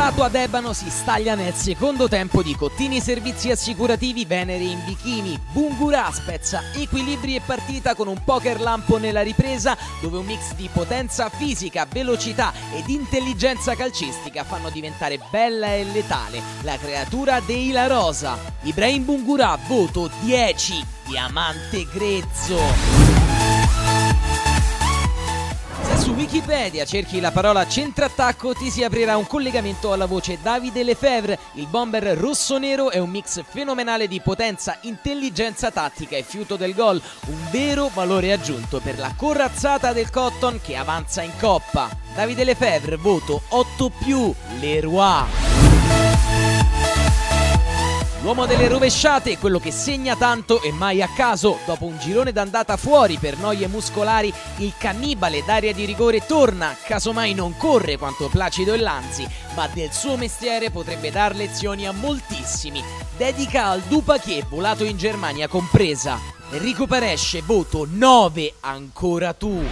Statua d'Ebano si staglia nel secondo tempo di Cottini Servizi Assicurativi Venere in bikini. Bungura spezza equilibri e partita con un poker lampo nella ripresa, dove un mix di potenza fisica, velocità ed intelligenza calcistica fanno diventare bella e letale la creatura dei La Rosa. Ibrahim Bungura, voto 10, diamante grezzo. Su Wikipedia cerchi la parola centrattacco, ti si aprirà un collegamento alla voce Davide Lefebvre. Il bomber rosso-nero è un mix fenomenale di potenza, intelligenza tattica e fiuto del gol, un vero valore aggiunto per la corazzata del Cotton che avanza in Coppa. Davide Lefebvre, voto 8+, Leroy. L'uomo delle rovesciate è quello che segna tanto e mai a caso. Dopo un girone d'andata fuori per noie muscolari, il cannibale d'area di rigore torna. Casomai non corre quanto Placido e Lanzi, ma del suo mestiere potrebbe dar lezioni a moltissimi. Dedica al Dupachier, volato in Germania compresa. Enrico Peresce, voto 9, ancora tu.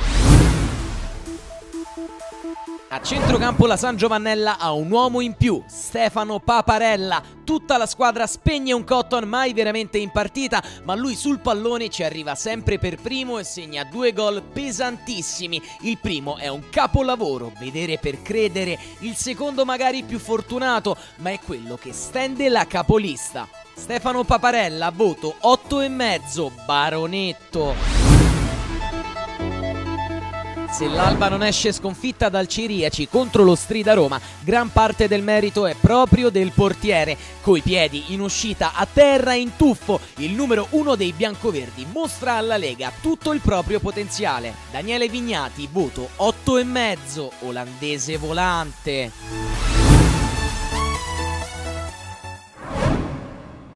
A centrocampo la San Giovannella ha un uomo in più, Stefano Paparella. Tutta la squadra spegne un Cotton mai veramente in partita, ma lui sul pallone ci arriva sempre per primo e segna 2 gol pesantissimi. Il primo è un capolavoro, vedere per credere. Il secondo magari più fortunato, ma è quello che stende la capolista. Stefano Paparella, voto 8,5, baronetto. Se l'Alba non esce sconfitta dal Ciriaci contro lo Strida Roma, gran parte del merito è proprio del portiere. Coi piedi in uscita a terra in tuffo, il numero 1 dei biancoverdi mostra alla Lega tutto il proprio potenziale. Daniele Vignati, voto 8,5, olandese volante.